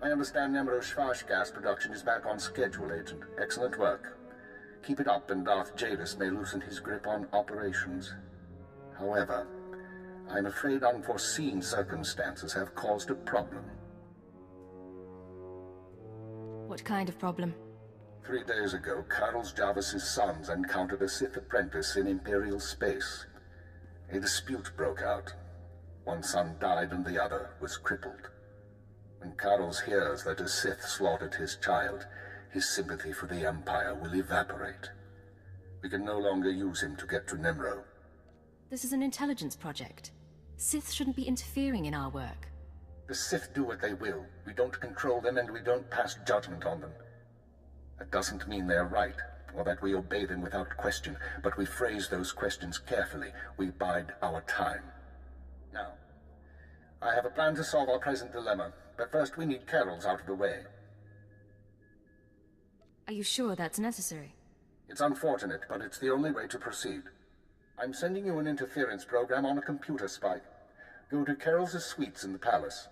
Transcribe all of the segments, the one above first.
I understand Nemro's Schwash gas production is back on schedule, Agent. Excellent work. Keep it up and Darth Jadis may loosen his grip on operations. However, I'm afraid unforeseen circumstances have caused a problem. What kind of problem? 3 days ago, Carlos Jarvis's sons encountered a Sith apprentice in Imperial space. A dispute broke out. One son died and the other was crippled. When Carlos hears that a Sith slaughtered his child, his sympathy for the Empire will evaporate. We can no longer use him to get to Nemro. This is an intelligence project. Sith shouldn't be interfering in our work. The Sith do what they will. We don't control them and we don't pass judgment on them. That doesn't mean they're right, or that we obey them without question, but we phrase those questions carefully. We bide our time. Now, I have a plan to solve our present dilemma, but first we need Carol's out of the way. Are you sure that's necessary? It's unfortunate, but it's the only way to proceed. I'm sending you an interference program on a computer spike. Go to Carol's suites in the palace.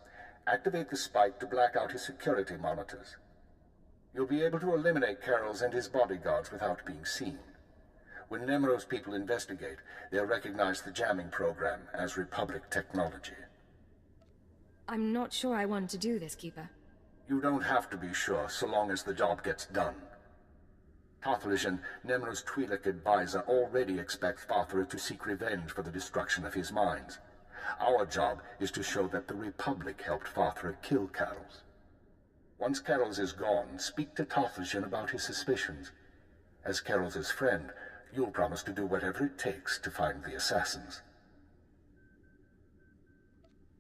Activate the spike to black out his security monitors. You'll be able to eliminate Carol's and his bodyguards without being seen. When Nemro's people investigate, they'll recognize the jamming program as Republic technology. I'm not sure I want to do this, Keeper. You don't have to be sure, so long as the job gets done. Tothlish, Nemro's Twi'lek advisor, already expect Farthra to seek revenge for the destruction of his mines. Our job is to show that the Republic helped Farthra kill Carol's. Once Carol's is gone, speak to Tothlish about his suspicions. As Carol's friend, you'll promise to do whatever it takes to find the assassins.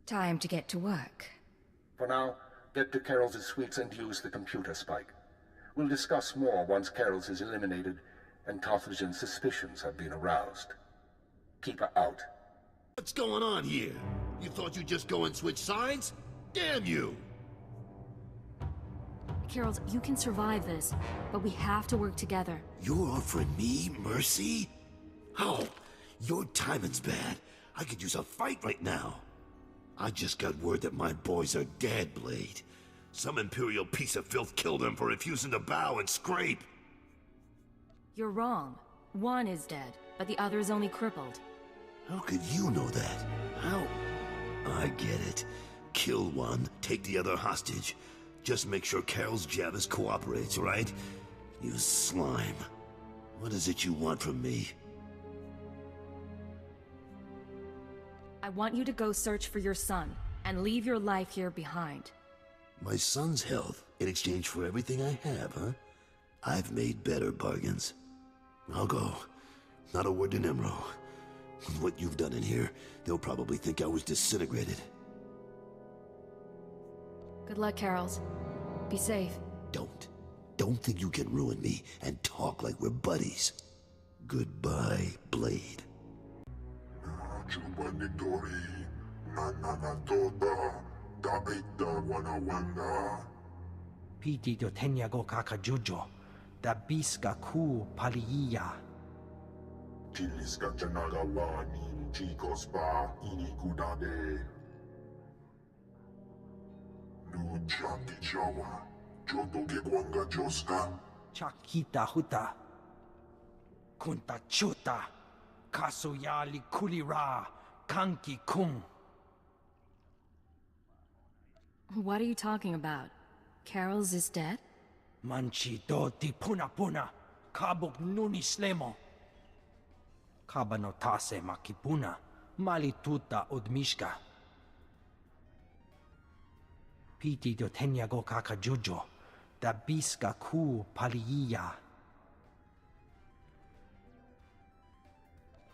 Time to get to work. For now, get to Carol's suites and use the computer spike. We'll discuss more once Carol's is eliminated and Tothlishan's suspicions have been aroused. Keep her out. What's going on here? You thought you'd just go and switch sides? Damn you! Carol's, you can survive this, but we have to work together. You're offering me mercy? How? Your timing's bad. I could use a fight right now. I just got word that my boys are dead, Blade. Some Imperial piece of filth killed them for refusing to bow and scrape. You're wrong. One is dead, but the other is only crippled. How could you know that? How? I get it. Kill one, take the other hostage. Just make sure Carol's Jarvis cooperates, right? You slime. What is it you want from me? I want you to go search for your son, and leave your life here behind. My son's health in exchange for everything I have, huh? I've made better bargains. I'll go. Not a word to Nemro. With what you've done in here, they'll probably think I was disintegrated. Good luck, Carols. Be safe. Don't think you can ruin me and talk like we're buddies. Goodbye, Blade. Piti do tenyago kakajujo, da biska ku paliya. Chiliska chanagawa ni chicos pa inikudade. Nujaki jawa, jodo ke kwanga joska. Chakita huta. Kunta chuta. Kasuyali kulira. Kanki kung. What are you talking about? Carols is dead? Manchi do di puna puna. Kabuk nuni slemo. Kabanotase makipuna. Malituta odmishka. Piti do tenyago kakajujo. Da biska ku paliya.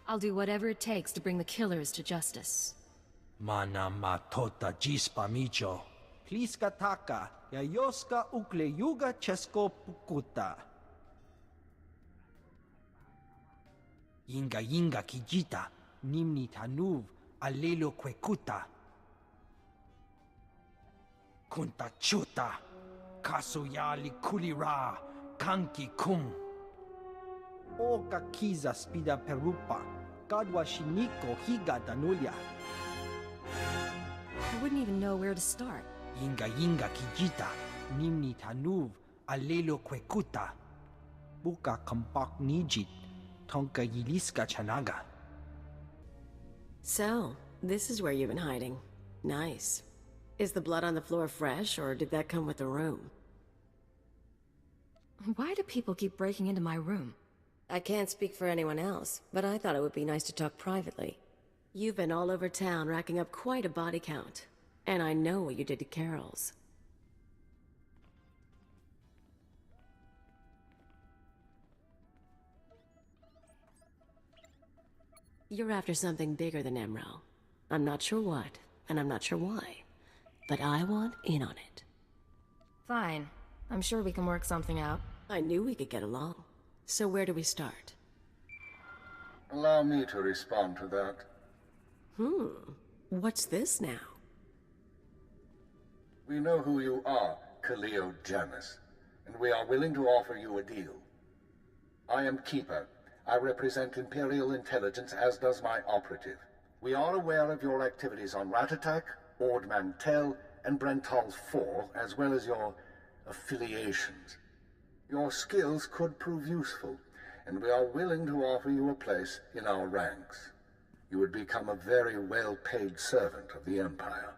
I'll do whatever it takes to bring the killers to justice. Mana matota jispa micho. Pliska taka. Yayoska ukle yuga chesko pukuta. Yinga kijita. Nimni tanuv alelo kwekuta. Kunta chuta. Kasuyali kulira. Kanki kum. Oka kiza spida perupa. Gadwa shiniko higa danulia. I wouldn't even know where to start. Yinga yinga kijita, nimni tanuv, alelo kwekuta. Buka kampak nijit, tonka yiliska chanaga. So, this is where you've been hiding. Nice. Is the blood on the floor fresh, or did that come with the room? Why do people keep breaking into my room? I can't speak for anyone else, but I thought it would be nice to talk privately. You've been all over town racking up quite a body count. And I know what you did to Carol's. You're after something bigger than Emerald. I'm not sure what, and I'm not sure why. But I want in on it. Fine. I'm sure we can work something out. I knew we could get along. So where do we start? Allow me to respond to that. What's this now? We know who you are, Khalil Janus, and we are willing to offer you a deal. I am Keeper. I represent Imperial intelligence, as does my operative. We are aware of your activities on Rat Attack, Ord Mantell, and Brental 4, as well as your affiliations. Your skills could prove useful, and we are willing to offer you a place in our ranks. You would become a very well-paid servant of the Empire.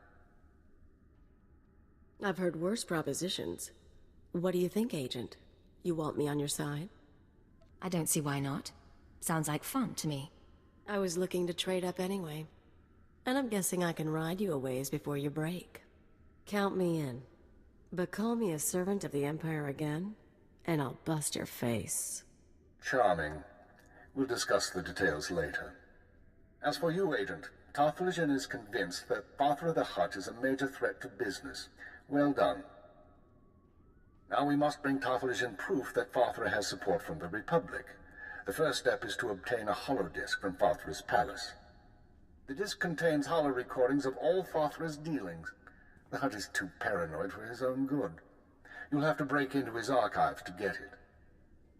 I've heard worse propositions. What do you think, Agent? You want me on your side? I don't see why not. Sounds like fun to me. I was looking to trade up anyway. And I'm guessing I can ride you a ways before you break. Count me in. But call me a servant of the Empire again, and I'll bust your face. Charming. We'll discuss the details later. As for you, Agent, Tarthalion is convinced that Father of the Hutt is a major threat to business. Well done. Now we must bring Tarthalion proof that Father has support from the Republic. The first step is to obtain a holodisc from Father's palace. The disc contains holo recordings of all Father's dealings. The Hutt is too paranoid for his own good. You'll have to break into his archives to get it.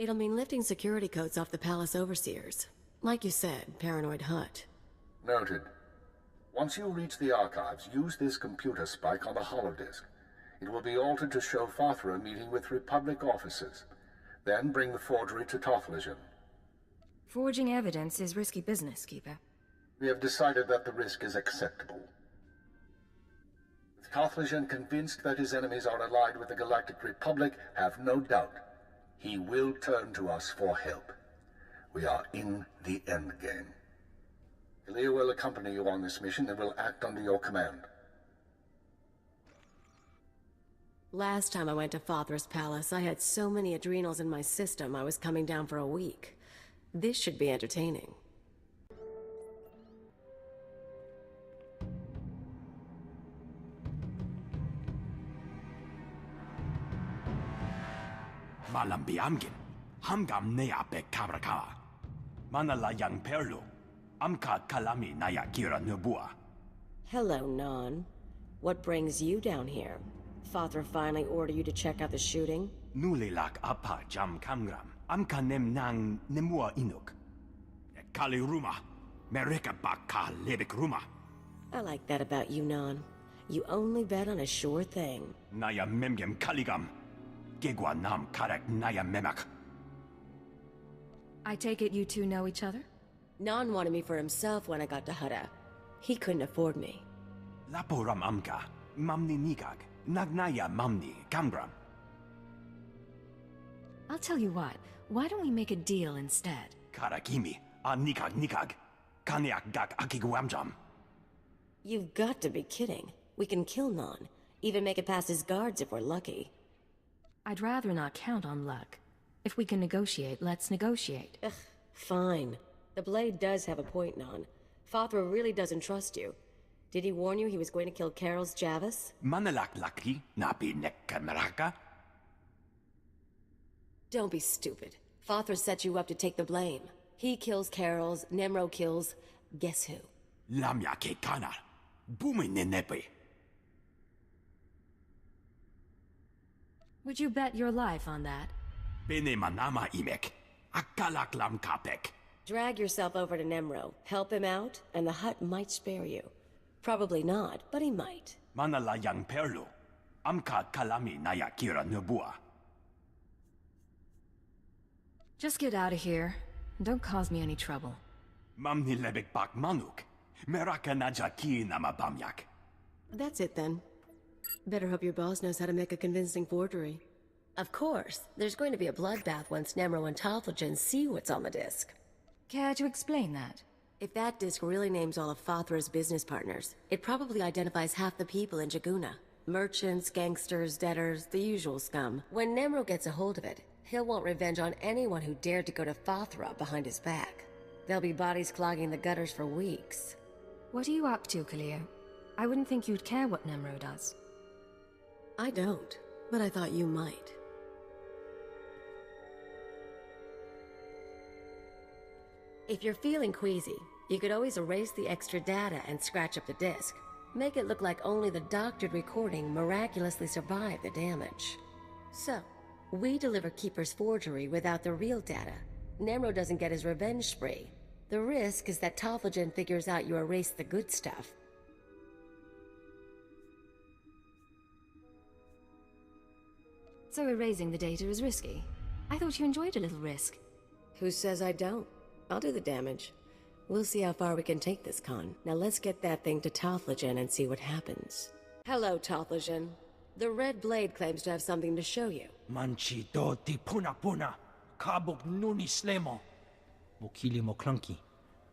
It'll mean lifting security codes off the palace overseers. Like you said, paranoid Hutt. Noted. Once you reach the archives, use this computer spike on the holodisc. It will be altered to show Father meeting with Republic officers. Then bring the forgery to Tarthalion. Forging evidence is risky business, Keeper. We have decided that the risk is acceptable. With Tarthalion convinced that his enemies are allied with the Galactic Republic, have no doubt. He will turn to us for help. We are in the endgame. Elia will accompany you on this mission and will act under your command. Last time I went to Father's palace, I had so many adrenals in my system I was coming down for a week. This should be entertaining. Malam biamgin, hamgam nea be kabraka. Manala yang perlu, amka kalami naya kira nubua. Hello, Non. What brings you down here? Father finally ordered you to check out the shooting? Nulilak apa jam kamgram, amka nem nang nemua inuk. Kali ruma, mereka baka lebik ruma. I like that about you, Non. You only bet on a sure thing. Naya memgem kaligam. Gegwa nam karek naya memak. I take it you two know each other? Non wanted me for himself when I got to Hutta. He couldn't afford me. Laporam amka, mamni nikag, nagnaya mamni kamgram. I'll tell you what, why don't we make a deal instead? Karakimi, a nikag, kaneak gak akiguamjam. You've got to be kidding. We can kill Non, even make it past his guards if we're lucky. I'd rather not count on luck. If we can negotiate, let's negotiate. Ugh, fine. The Blade does have a point, Non. Father really doesn't trust you. Did he warn you he was going to kill Carol's Javis? Manalak laki, napi nekka meraka. Don't be stupid. Father set you up to take the blame. He kills Carol's, Nemro kills... guess who? Lamya ke kana, bumi nenepe. Would you bet your life on that? Bene manama imek, akalak lam kapek. Drag yourself over to Nemro, help him out, and the Hutt might spare you. Probably not, but he might. Manala yang perlu, Amka kalami naya kira nubua. Just get out of here. Don't cause me any trouble. Mamni lebek bak manuk. Meraka naja ki namabamyak. That's it then. Better hope your boss knows how to make a convincing forgery. Of course, there's going to be a bloodbath once Nemro and Talthogen see what's on the disc. Care to explain that? If that disc really names all of Fothra's business partners, it probably identifies half the people in Jaguna. Merchants, gangsters, debtors, the usual scum. When Nemro gets a hold of it, he'll want revenge on anyone who dared to go to Fothra behind his back. There'll be bodies clogging the gutters for weeks. What are you up to, Kaleo? I wouldn't think you'd care what Nemro does. I don't, but I thought you might. If you're feeling queasy, you could always erase the extra data and scratch up the disk. Make it look like only the doctored recording miraculously survived the damage. So, we deliver Keeper's forgery without the real data. Nemro doesn't get his revenge spree. The risk is that Talthogen figures out you erased the good stuff. So erasing the data is risky. I thought you enjoyed a little risk. Who says I don't? I'll do the damage. We'll see how far we can take this con. Now let's get that thing to Talthogen and see what happens. Hello, Talthogen. The Red Blade claims to have something to show you. Manchi do ti puna puna. Kabuk nuni slemo. Mokili mo clunky.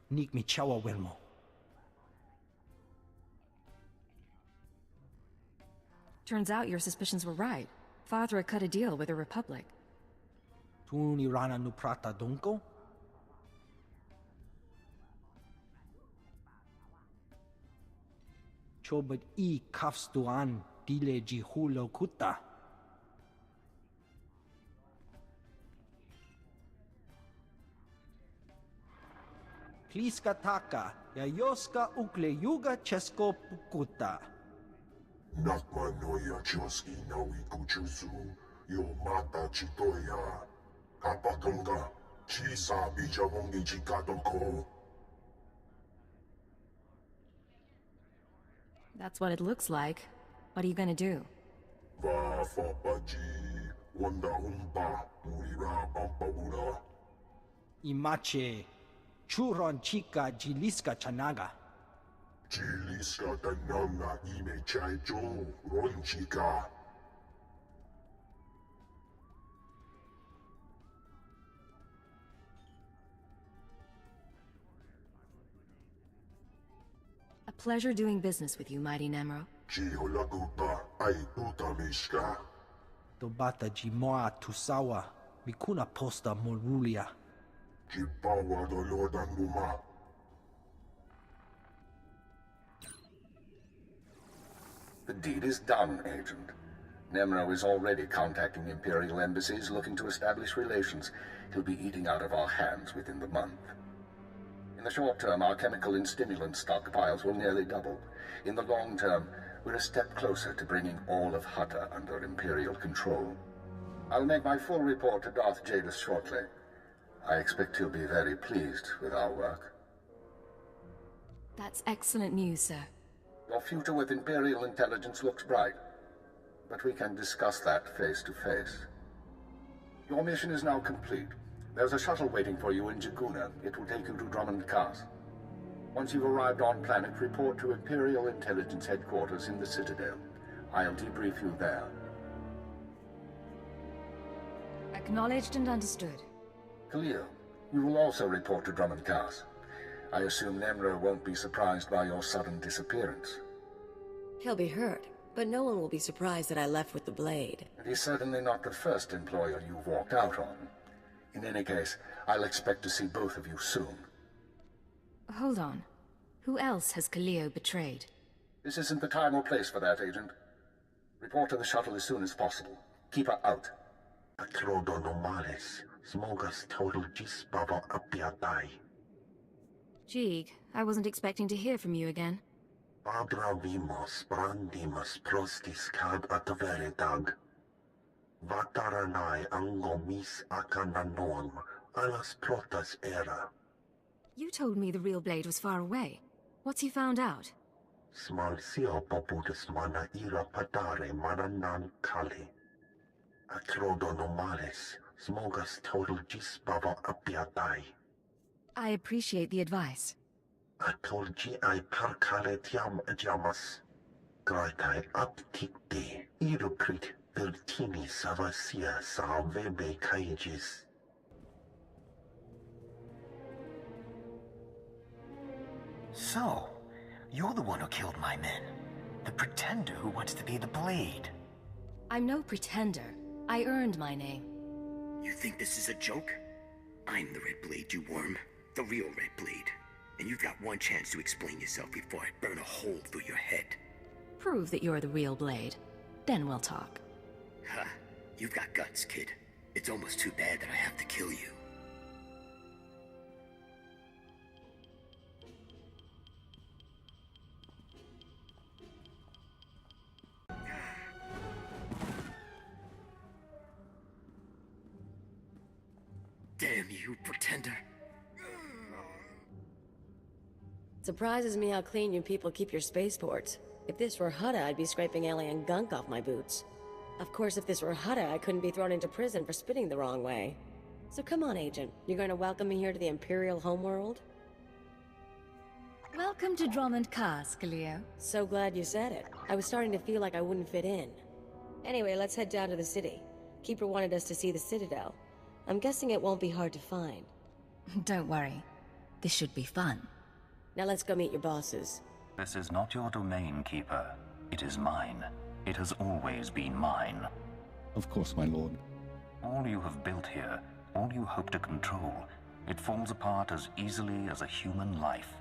Nik mi chawa welmo. Turns out your suspicions were right. Fothra cut a deal with the Republic. Tuni rana nu prata donko? Chobat I kafstuan dile jihulo kuta. Pliska taka, yayoska ukle yuga chesko pukuta. Nakma noya choski nawi kuchusu, yo mata chitoya. Kapatonga, chisa bijawongi chikatoko. That's what it looks like. What are you gonna do? Va fapaji, wanda umpa, murira pampabura. Imache, churon chica jiliska chanaga. Chiliska tananga ime chaicho, ronchika. A pleasure doing business with you, mighty Nemro. Chiholagupa, ay tutamishka. Tobata jimoa tusawa, mikuna posta morulia. Chipawa dolodanguma. The deed is done, Agent. Nemro is already contacting Imperial embassies looking to establish relations. He'll be eating out of our hands within the month. In the short term, our chemical and stimulant stockpiles will nearly double. In the long term, we're a step closer to bringing all of Hutta under Imperial control. I'll make my full report to Darth Jadis shortly. I expect he'll be very pleased with our work. That's excellent news, sir. Your future with Imperial intelligence looks bright, but we can discuss that face to face. Your mission is now complete. There's a shuttle waiting for you in Jaguna. It will take you to Drummond Cast. Once you've arrived on planet, report to Imperial Intelligence Headquarters in the Citadel. I'll debrief you there. Acknowledged and understood. Khalil, you will also report to Drummond Cast. I assume Nemro won't be surprised by your sudden disappearance. He'll be hurt, but no one will be surprised that I left with the blade. And he's certainly not the first employer you've walked out on. In any case, I'll expect to see both of you soon. Hold on. Who else has Kaleo betrayed? This isn't the time or place for that, Agent. Report to the shuttle as soon as possible. Keep her out. Atrodo normales, smogas total gisbaba apiatai. Jeeg, I wasn't expecting to hear from you again. Abra vimos brandimus prostis cad ataveretag. Vataranai angomis akananoam, alas protas era. You told me the real blade was far away. What's he found out? Smal sio poputus mana ira padare mananan kali. Acrodo normales, smogas total gis bava apiatai. I appreciate the advice. Atolgi ai parcale tiam jamas. Graitai apticte, irucrit vertini savasia salvebe caegis. So, you're the one who killed my men. The pretender who wants to be the Blade. I'm no pretender. I earned my name. You think this is a joke? I'm the Red Blade, you worm. The real Red Blade. And you've got one chance to explain yourself before I burn a hole through your head. Prove that you're the real Blade. Then we'll talk. Ha! You've got guts, kid. It's almost too bad that I have to kill you. Damn you, pretender. Surprises me how clean you people keep your spaceports. If this were Hutta, I'd be scraping alien gunk off my boots. Of course, if this were Hutta, I couldn't be thrown into prison for spitting the wrong way. So come on, Agent. You're going to welcome me here to the Imperial homeworld? Welcome to Drummond Castle, Leo. So glad you said it. I was starting to feel like I wouldn't fit in. Anyway, let's head down to the city. Keeper wanted us to see the Citadel. I'm guessing it won't be hard to find. Don't worry. This should be fun. Now let's go meet your bosses. This is not your domain, Keeper. It is mine. It has always been mine. Of course, my lord. All you have built here, all you hope to control, it falls apart as easily as a human life.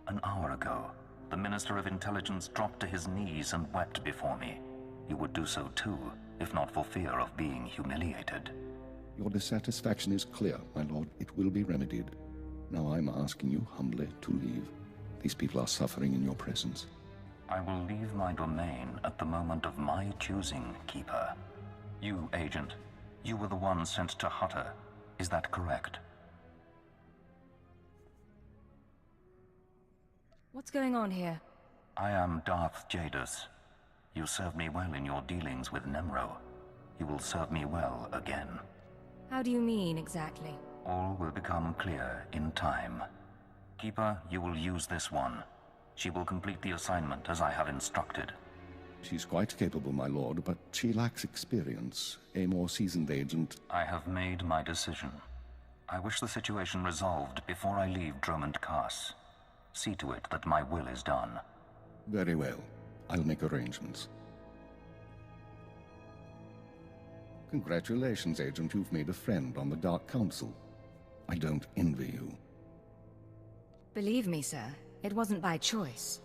An hour ago, the Minister of Intelligence dropped to his knees and wept before me. You would do so too, if not for fear of being humiliated. Your dissatisfaction is clear, my lord. It will be remedied. Now I'm asking you humbly to leave. These people are suffering in your presence. I will leave my domain at the moment of my choosing, Keeper. You, Agent, you were the one sent to Hutta. Is that correct? What's going on here? I am Darth Jadus. You served me well in your dealings with Nemro. You will serve me well again. How do you mean, exactly? All will become clear in time. Keeper, you will use this one. She will complete the assignment as I have instructed. She's quite capable, my lord, but she lacks experience. A more seasoned agent... I have made my decision. I wish the situation resolved before I leave Drummond Cass. See to it that my will is done. Very well. I'll make arrangements. Congratulations, Agent. You've made a friend on the Dark Council. I don't envy you. Believe me, sir, it wasn't by choice.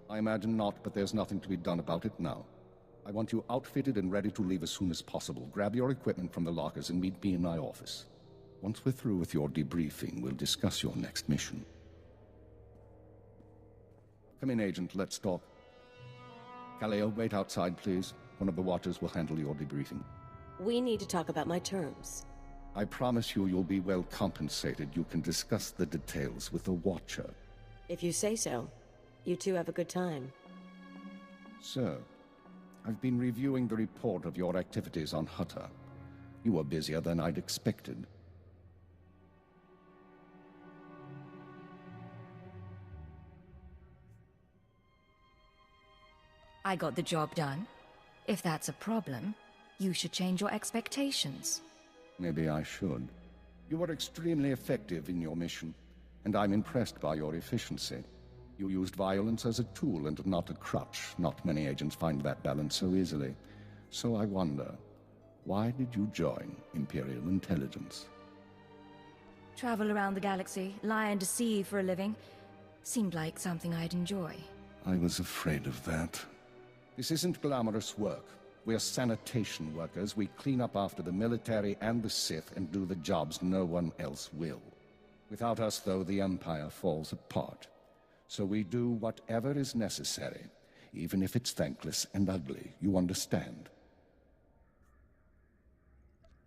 I imagine not, but there's nothing to be done about it now. I want you outfitted and ready to leave as soon as possible. Grab your equipment from the lockers and meet me in my office. Once we're through with your debriefing, we'll discuss your next mission. Come in, Agent. Let's talk. Kaleo, wait outside, please. One of the watchers will handle your debriefing. We need to talk about my terms. I promise you you'll be well compensated. You can discuss the details with the Watcher. If you say so. You two have a good time. Sir, I've been reviewing the report of your activities on Hutta. You were busier than I'd expected. I got the job done. If that's a problem, you should change your expectations. Maybe I should. You were extremely effective in your mission, and I'm impressed by your efficiency. You used violence as a tool and not a crutch. Not many agents find that balance so easily. So I wonder, why did you join Imperial Intelligence? Travel around the galaxy, lie and deceive for a living. Seemed like something I'd enjoy. I was afraid of that. This isn't glamorous work. We're sanitation workers. We clean up after the military and the Sith and do the jobs no one else will. Without us, though, the Empire falls apart. So we do whatever is necessary, even if it's thankless and ugly. You understand?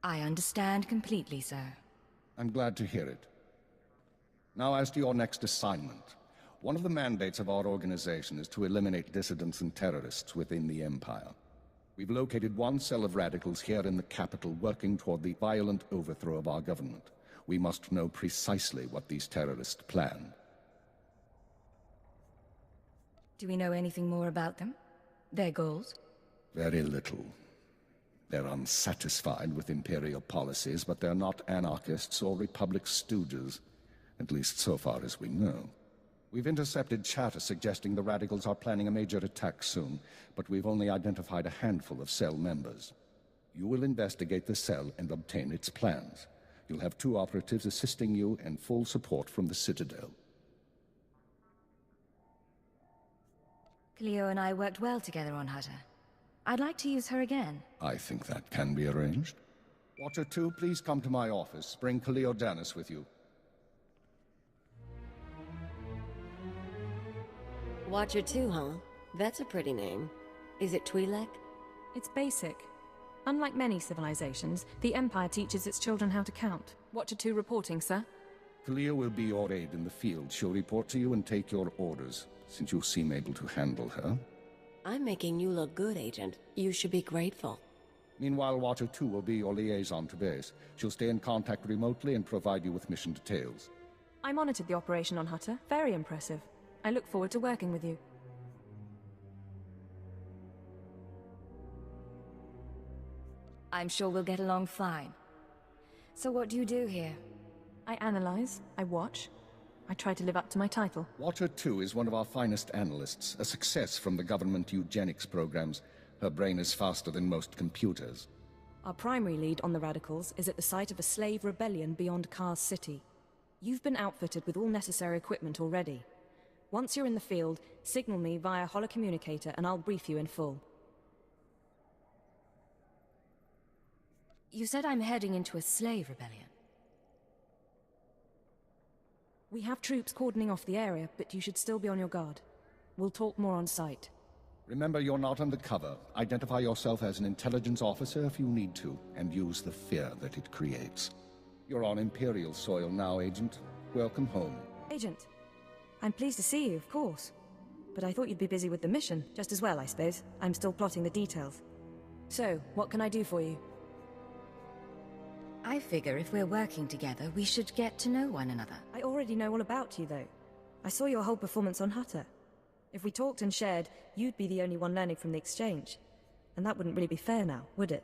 I understand completely, sir. I'm glad to hear it. Now as to your next assignment. One of the mandates of our organization is to eliminate dissidents and terrorists within the Empire. We've located one cell of radicals here in the capital working toward the violent overthrow of our government. We must know precisely what these terrorists plan. Do we know anything more about them? Their goals? Very little. They're unsatisfied with Imperial policies, but they're not anarchists or Republic stooges. At least so far as we know. We've intercepted chatter suggesting the radicals are planning a major attack soon, but we've only identified a handful of cell members. You will investigate the cell and obtain its plans. You'll have 2 operatives assisting you and full support from the Citadel. Cleo and I worked well together on Hutter. I'd like to use her again. I think that can be arranged. Watcher 2, please come to my office. Bring Cleo Danis with you. Watcher 2, huh? That's a pretty name. Is it Twi'lek? It's basic. Unlike many civilizations, the Empire teaches its children how to count. Watcher 2 reporting, sir. Cleo will be your aide in the field. She'll report to you and take your orders, since you seem able to handle her. I'm making you look good, Agent. You should be grateful. Meanwhile, Watcher 2 will be your liaison to base. She'll stay in contact remotely and provide you with mission details. I monitored the operation on Hutter. Very impressive. I look forward to working with you. I'm sure we'll get along fine. So what do you do here? I analyze, I watch, I try to live up to my title. Watcher 2 is one of our finest analysts, a success from the government eugenics programs. Her brain is faster than most computers. Our primary lead on the radicals is at the site of a slave rebellion beyond Kars City. You've been outfitted with all necessary equipment already. Once you're in the field, signal me via holocommunicator and I'll brief you in full. You said I'm heading into a slave rebellion. We have troops cordoning off the area, but you should still be on your guard. We'll talk more on site. Remember, you're not undercover. Identify yourself as an intelligence officer if you need to, and use the fear that it creates. You're on Imperial soil now, Agent. Welcome home. Agent, I'm pleased to see you, of course. But I thought you'd be busy with the mission, just as well, I suppose. I'm still plotting the details. So, what can I do for you? I figure if we're working together, we should get to know one another. I already know all about you, though. I saw your whole performance on Hutter. If we talked and shared, you'd be the only one learning from the exchange. And that wouldn't really be fair now, would it?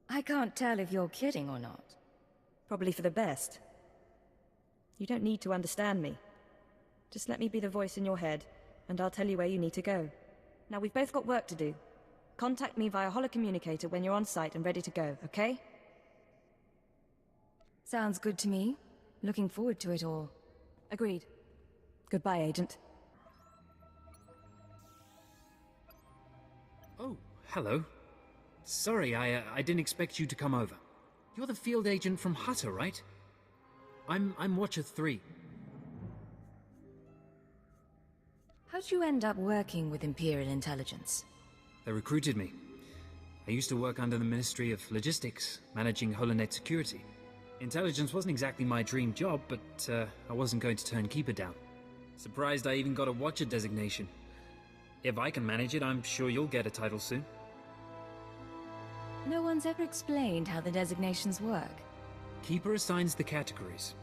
I can't tell if you're kidding or not. Probably for the best. You don't need to understand me. Just let me be the voice in your head, and I'll tell you where you need to go. Now, we've both got work to do. Contact me via holocommunicator when you're on site and ready to go, okay? Sounds good to me. Looking forward to it all. Agreed. Goodbye, Agent. Oh, hello. Sorry, I didn't expect you to come over. You're the field agent from Hutter, right? I'm Watcher 3. How'd you end up working with Imperial intelligence? They recruited me. I used to work under the Ministry of Logistics, managing Holonet security. Intelligence wasn't exactly my dream job, but I wasn't going to turn Keeper down. Surprised I even got a Watcher designation. If I can manage it, I'm sure you'll get a title soon. No one's ever explained how the designations work. Keeper assigns the categories.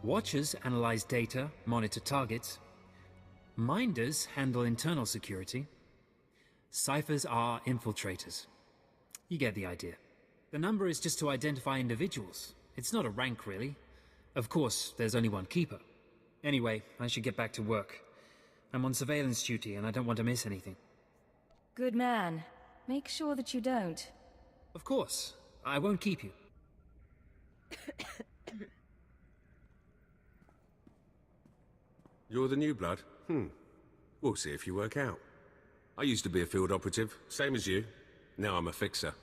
Watchers analyze data, monitor targets. Minders handle internal security. Ciphers are infiltrators. You get the idea. The number is just to identify individuals. It's not a rank, really. Of course, there's only one Keeper. Anyway, I should get back to work. I'm on surveillance duty and I don't want to miss anything. Good man. Make sure that you don't. Of course. I won't keep you. You're the new blood? We'll see if you work out. I used to be a field operative, same as you. Now I'm a fixer.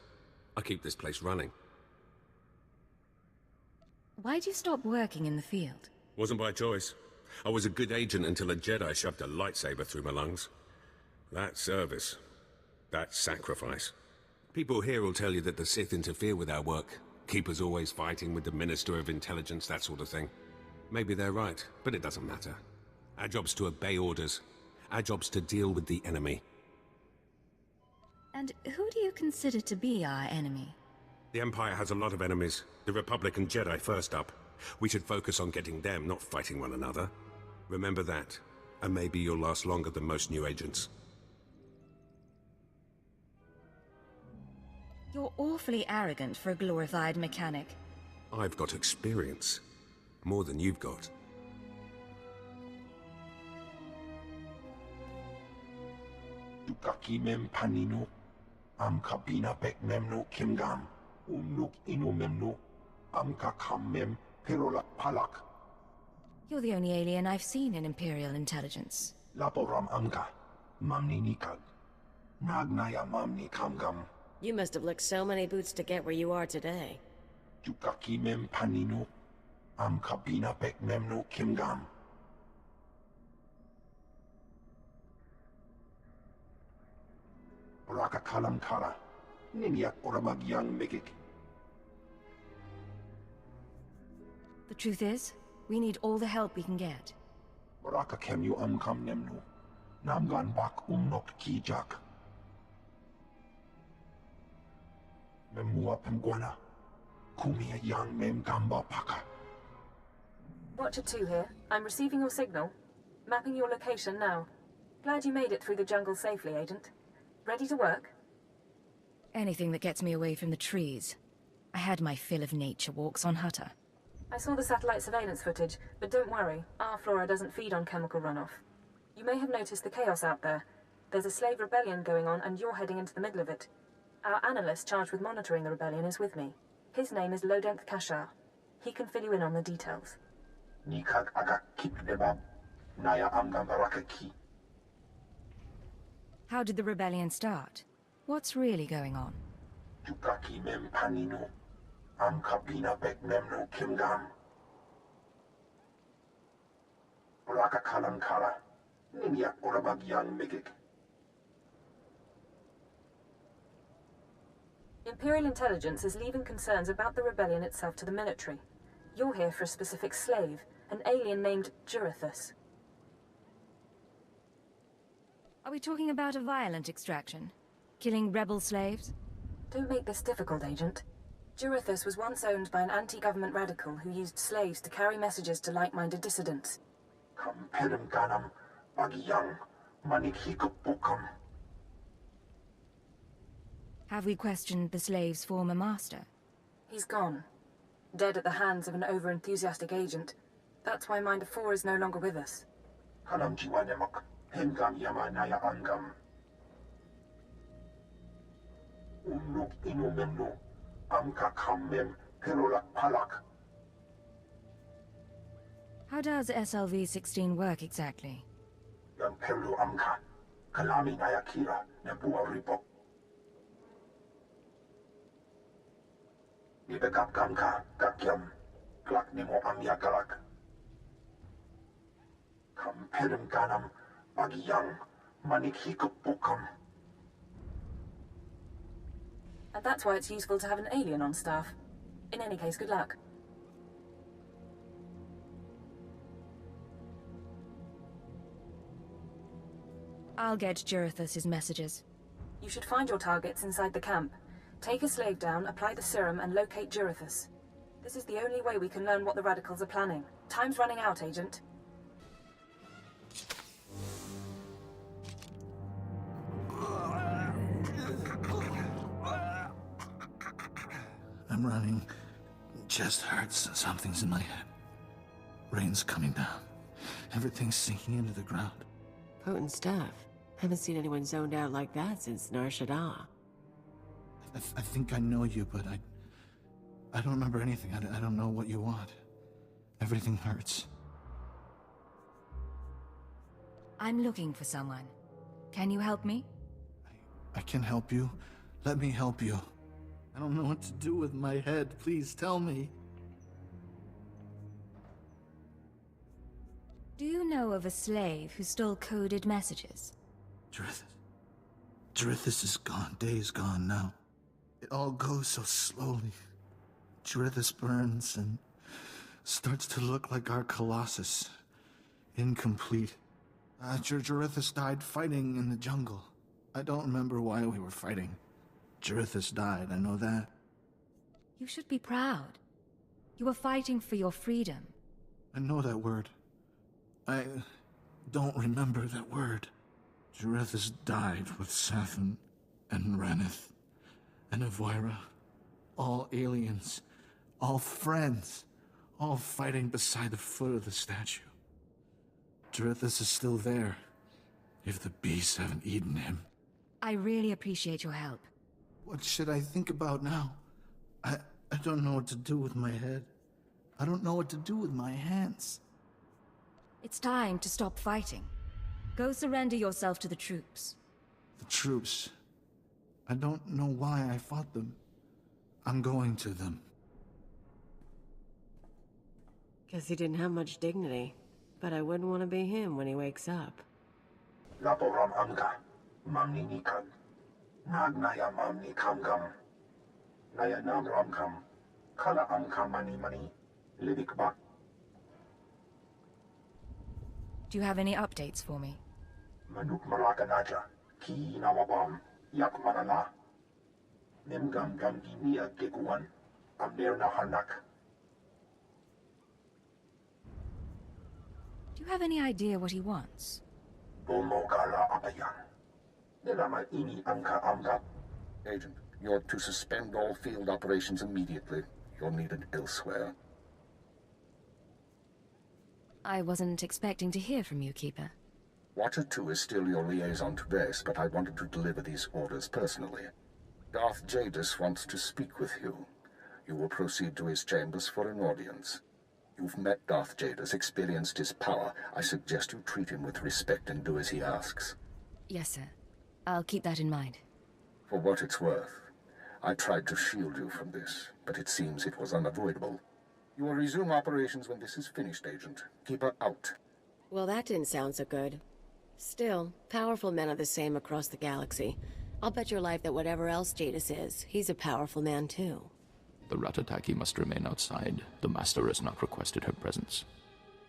I keep this place running. Why'd you stop working in the field? Wasn't by choice. I was a good agent until a Jedi shoved a lightsaber through my lungs. That's service. That's sacrifice. People here will tell you that the Sith interfere with our work. Keepers always fighting with the Minister of Intelligence, that sort of thing. Maybe they're right, but it doesn't matter. Our job's to obey orders. Our job's to deal with the enemy. And who do you consider to be our enemy? The Empire has a lot of enemies. The Republic and Jedi first up. We should focus on getting them, not fighting one another. Remember that, and maybe you'll last longer than most new agents. You're awfully arrogant for a glorified mechanic. I've got experience. More than you've got. Dukaki mem panino. Am kabina pek memno kimgam. Unuk inu memno. Am kakam mem perolak palak. You're the only alien I've seen in Imperial intelligence. Laporam amka. Mamni nikag. Nagnaya mamni kamgam. You must have licked so many boots to get where you are today. Dukaki mem panino. Am kabina pek memno kimgam. Raka kalam kala. Ninyak oramagyang megik. The truth is, we need all the help we can get. Raka kem you kam nemno. Namgan bak nok kijak. Memua pemguana. Kumia yang mem gamba paka. Watcher 2 here. I'm receiving your signal. Mapping your location now. Glad you made it through the jungle safely, Agent. Ready to work? Anything that gets me away from the trees. I had my fill of nature walks on Hutter. I saw the satellite surveillance footage, but don't worry, our flora doesn't feed on chemical runoff. You may have noticed the chaos out there. There's a slave rebellion going on, and you're heading into the middle of it. Our analyst charged with monitoring the rebellion is with me. His name is Lodenth Kashar. He can fill you in on the details. Nikag aga kip debab. Naya amgam baraka ki. How did the rebellion start? What's really going on? Dukaki mem panino. Am kabina bek memno kimgam. Raka kalam kala. Ninyak oramagyang megik. Imperial intelligence is leaving concerns about the rebellion itself to the military. You're here for a specific slave, an alien named Jurithus. Are we talking about a violent extraction? Killing rebel slaves? Don't make this difficult, Agent. Jurithus was once owned by an anti-government radical who used slaves to carry messages to like-minded dissidents. Kamperim ganam. Bagyang. Manik hikupukam. Have we questioned the slave's former master? He's gone. Dead at the hands of an over-enthusiastic agent. That's why Minder 4 is no longer with us. Kanam jiwanemak. Hemgam yama naya angam. Unuk inu memno. Amka kammem perolak palak. How does SLV-16 work exactly? Yang perlu amka. Kalami naya kira. Nebua ribok. Nibekap kamka. Kakyam. Klak nemo amya galak. Kamperim ganam. Bagyang. Manik hikupukam. And that's why it's useful to have an alien on staff. In any case, good luck. I'll get Jurithus' messages. You should find your targets inside the camp. Take a slave down, apply the serum, and locate Jurithus. This is the only way we can learn what the radicals are planning. Time's running out, Agent. I'm running. Chest hurts. Something's in my head. Rain's coming down. Everything's sinking into the ground. Potent stuff. Haven't seen anyone zoned out like that since Nar Shaddaa. I think I know you, but I don't remember anything. I don't know what you want. Everything hurts. I'm looking for someone. Can you help me? I can help you. Let me help you. I don't know what to do with my head. Please tell me. Do you know of a slave who stole coded messages? Jurithus is gone. Days gone now. It all goes so slowly. Jurithus burns, and starts to look like our Colossus. Incomplete. Jarithus died fighting in the jungle. I don't remember why we were fighting. Jarithus died, I know that. You should be proud. You were fighting for your freedom. I know that word. I don't remember that word. Jarithus died with Sathan and Ranith and Avira. All aliens. All friends. All fighting beside the foot of the statue. Jarithus is still there. If the beasts haven't eaten him. I really appreciate your help. What should I think about now? I don't know what to do with my head. I don't know what to do with my hands. It's time to stop fighting. Go surrender yourself to the troops. The troops. I don't know why I fought them. I'm going to them. Guess he didn't have much dignity. But I wouldn't want to be him when he wakes up. Laporam amga, mamni nikag. Nagnaya mamni kamgam. Naya namram kam. Kala amka mani mani. Lidikba. Do you have any updates for me? Manuk marakanaja. Ki nawabam. Yak manala. Nemgam gam ginia gekuan. Amner na hanak. Do you have any idea what he wants? Agent, you're to suspend all field operations immediately. You're needed elsewhere. I wasn't expecting to hear from you, Keeper. Watcher 2 is still your liaison to base, but I wanted to deliver these orders personally. Darth Jadis wants to speak with you. You will proceed to his chambers for an audience. You've met Darth Jadis, experienced his power. I suggest you treat him with respect and do as he asks. Yes, sir. I'll keep that in mind. For what it's worth, I tried to shield you from this, but it seems it was unavoidable. You will resume operations when this is finished, Agent. Keep her out. Well, that didn't sound so good. Still, powerful men are the same across the galaxy. I'll bet your life that whatever else Jadis is, he's a powerful man too. The Ratataki must remain outside. The Master has not requested her presence.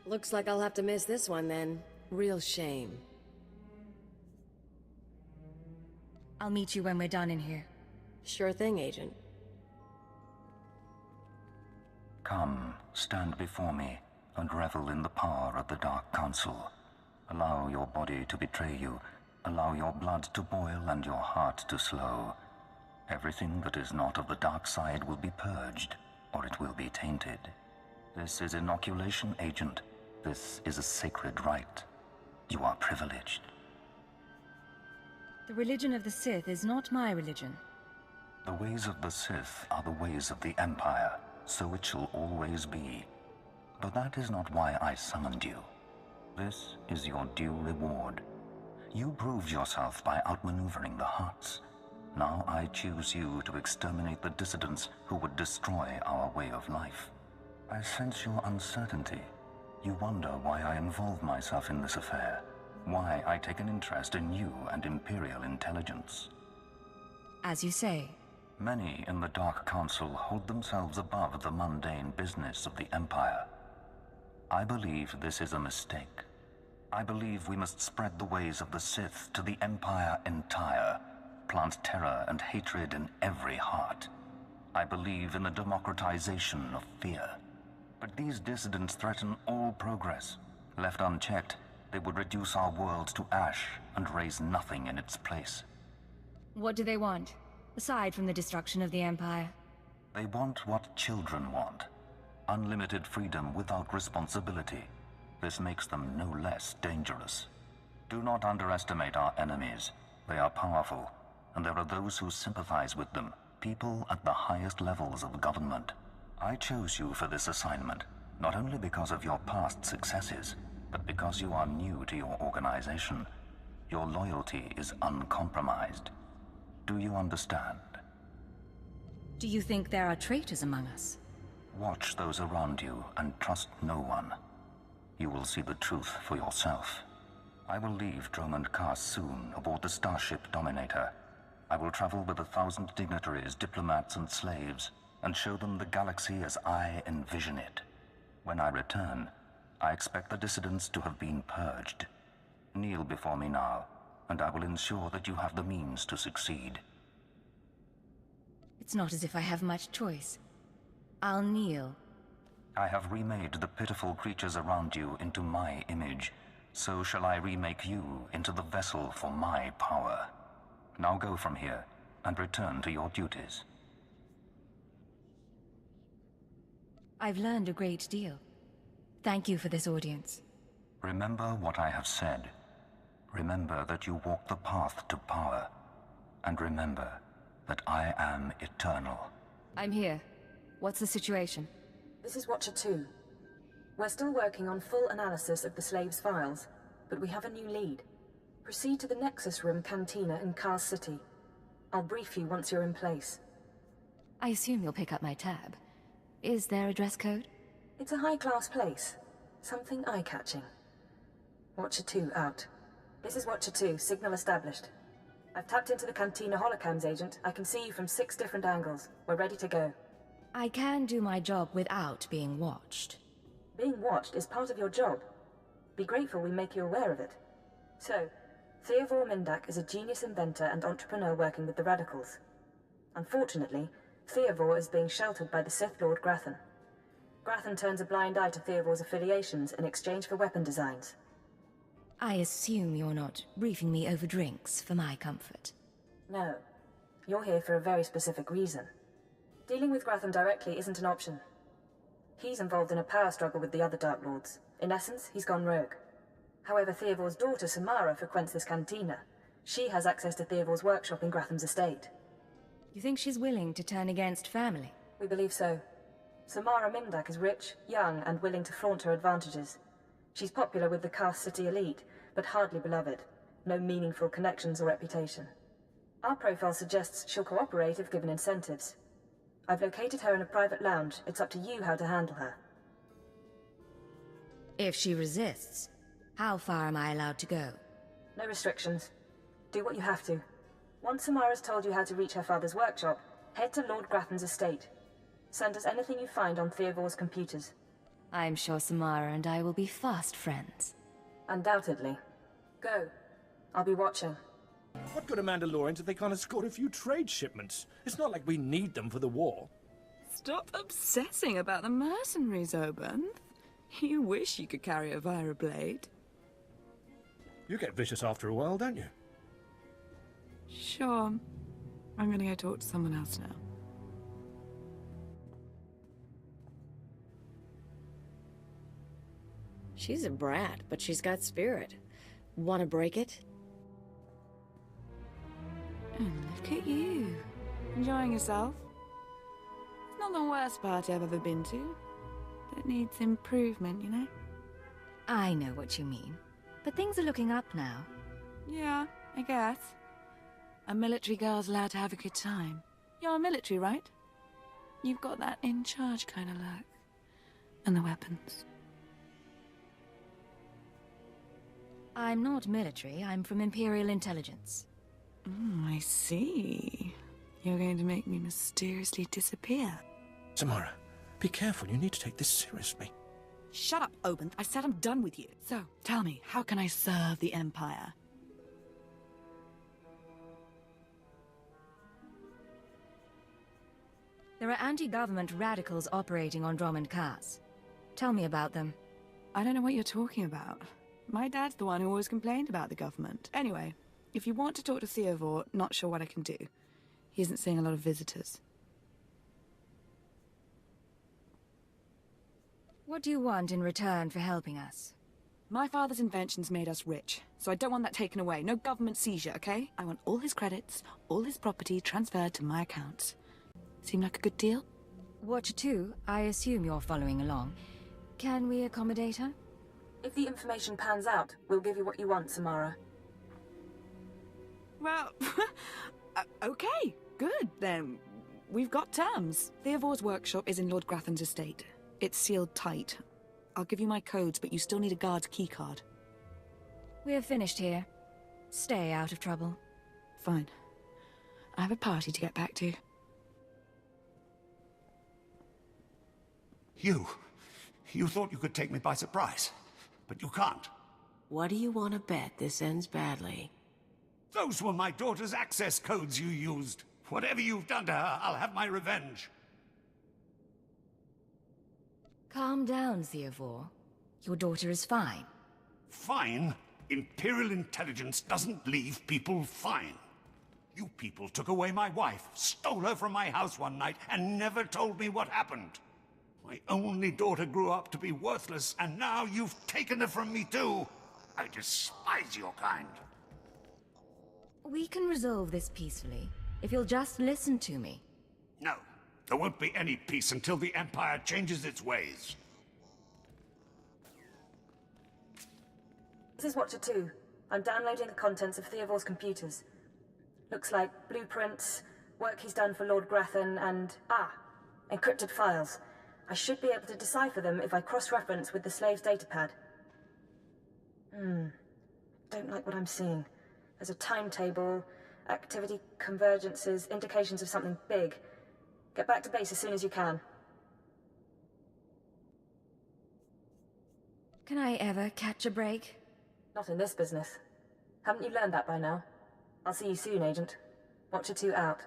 Looks like I'll have to miss this one then. Real shame. I'll meet you when we're done in here. Sure thing, Agent. Come, stand before me, and revel in the power of the Dark Council. Allow your body to betray you. Allow your blood to boil and your heart to slow. Everything that is not of the dark side will be purged, or it will be tainted. This is inoculation, Agent. This is a sacred rite. You are privileged. The religion of the Sith is not my religion. The ways of the Sith are the ways of the Empire, so it shall always be. But that is not why I summoned you. This is your due reward. You proved yourself by outmaneuvering the Hutts. Now I choose you to exterminate the dissidents who would destroy our way of life. I sense your uncertainty. You wonder why I involve myself in this affair, why I take an interest in you and Imperial intelligence. As you say. Many in the Dark Council hold themselves above the mundane business of the Empire. I believe this is a mistake. I believe we must spread the ways of the Sith to the Empire entire. Plant terror and hatred in every heart. I believe in the democratization of fear. But these dissidents threaten all progress. Left unchecked, they would reduce our world to ash and raise nothing in its place. What do they want, aside from the destruction of the Empire? They want what children want. Unlimited freedom without responsibility. This makes them no less dangerous. Do not underestimate our enemies. They are powerful. And there are those who sympathize with them, people at the highest levels of government. I chose you for this assignment, not only because of your past successes, but because you are new to your organization. Your loyalty is uncompromised. Do you understand? Do you think there are traitors among us? Watch those around you and trust no one. You will see the truth for yourself. I will leave Dromund Kaas soon aboard the starship Dominator. I will travel with 1,000 dignitaries, diplomats, and slaves, and show them the galaxy as I envision it. When I return, I expect the dissidents to have been purged. Kneel before me now, and I will ensure that you have the means to succeed. It's not as if I have much choice. I'll kneel. I have remade the pitiful creatures around you into my image. So shall I remake you into the vessel for my power. Now go from here, and return to your duties. I've learned a great deal. Thank you for this audience. Remember what I have said. Remember that you walk the path to power. And remember that I am eternal. I'm here. What's the situation? This is Watcher 2. We're still working on full analysis of the slaves' files, but we have a new lead. Proceed to the Nexus Room Cantina in Cars City. I'll brief you once you're in place. I assume you'll pick up my tab. Is there a dress code? It's a high-class place. Something eye-catching. Watcher 2 out. This is Watcher 2, signal established. I've tapped into the Cantina holocams, Agent. I can see you from 6 different angles. We're ready to go. I can do my job without being watched. Being watched is part of your job. Be grateful we make you aware of it. So, Theodore Mindak is a genius inventor and entrepreneur working with the Radicals. Unfortunately, Theodore is being sheltered by the Sith Lord Grathan. Grathan turns a blind eye to Theodore's affiliations in exchange for weapon designs. I assume you're not briefing me over drinks for my comfort. No. You're here for a very specific reason. Dealing with Grathan directly isn't an option. He's involved in a power struggle with the other Dark Lords. In essence, he's gone rogue. However, Theodore's daughter, Samara, frequents this cantina. She has access to Theodore's workshop in Grathan's estate. You think she's willing to turn against family? We believe so. Samara Mindak is rich, young, and willing to flaunt her advantages. She's popular with the Cars City elite, but hardly beloved. No meaningful connections or reputation. Our profile suggests she'll cooperate if given incentives. I've located her in a private lounge. It's up to you how to handle her. If she resists, how far am I allowed to go? No restrictions. Do what you have to. Once Samara's told you how to reach her father's workshop, head to Lord Grathan's estate. Send us anything you find on Theodore's computers. I'm sure Samara and I will be fast friends. Undoubtedly. Go. I'll be watching. What good are Mandalorians if they can't escort a few trade shipments? It's not like we need them for the war. Stop obsessing about the mercenaries, Obanth. You wish you could carry a Vira blade. You get vicious after a while, don't you? Sure. I'm gonna go talk to someone else now. She's a brat, but she's got spirit. Wanna break it? And look at you. Enjoying yourself? It's not the worst party I've ever been to. That needs improvement, you know? I know what you mean. But things are looking up now. Yeah, I guess. A military girl's allowed to have a good time. You're military, right? You've got that in charge kind of look. And the weapons. I'm not military. I'm from Imperial intelligence. I see. You're going to make me mysteriously disappear. Samara, be careful. You need to take this seriously. Shut up, Obanth. I said I'm done with you. So, tell me, how can I serve the Empire? There are anti-government radicals operating on Drummond cars. Tell me about them. I don't know what you're talking about. My dad's the one who always complained about the government. Anyway, if you want to talk to Theodore, not sure what I can do. He isn't seeing a lot of visitors. What do you want in return for helping us? My father's inventions made us rich, so I don't want that taken away. No government seizure, okay? I want all his credits, all his property transferred to my accounts. Seem like a good deal? Watcher 2, I assume you're following along. Can we accommodate her? If the information pans out, we'll give you what you want, Samara. Well, okay, good, then. We've got terms. Theodore's workshop is in Lord Grathan's estate. It's sealed tight. I'll give you my codes, but you still need a guard's keycard. We're finished here. Stay out of trouble. Fine. I have a party to get back to. You thought you could take me by surprise, but you can't. What do you want to bet this ends badly? Those were my daughter's access codes you used. Whatever you've done to her, I'll have my revenge. Calm down, Theovore. Your daughter is fine. Fine? Imperial intelligence doesn't leave people fine. You people took away my wife, stole her from my house one night, and never told me what happened. My only daughter grew up to be worthless, and now you've taken her from me too. I despise your kind. We can resolve this peacefully, if you'll just listen to me. No, there won't be any peace until the Empire changes its ways. This is Watcher 2. I'm downloading the contents of Theovore's computers. Looks like blueprints, work he's done for Lord Grathan, and... encrypted files. I should be able to decipher them if I cross-reference with the slave's datapad. Don't like what I'm seeing. There's a timetable, activity convergences, indications of something big. Get back to base as soon as you can. Can I ever catch a break? Not in this business. Haven't you learned that by now? I'll see you soon, Agent. Watcher 2 out.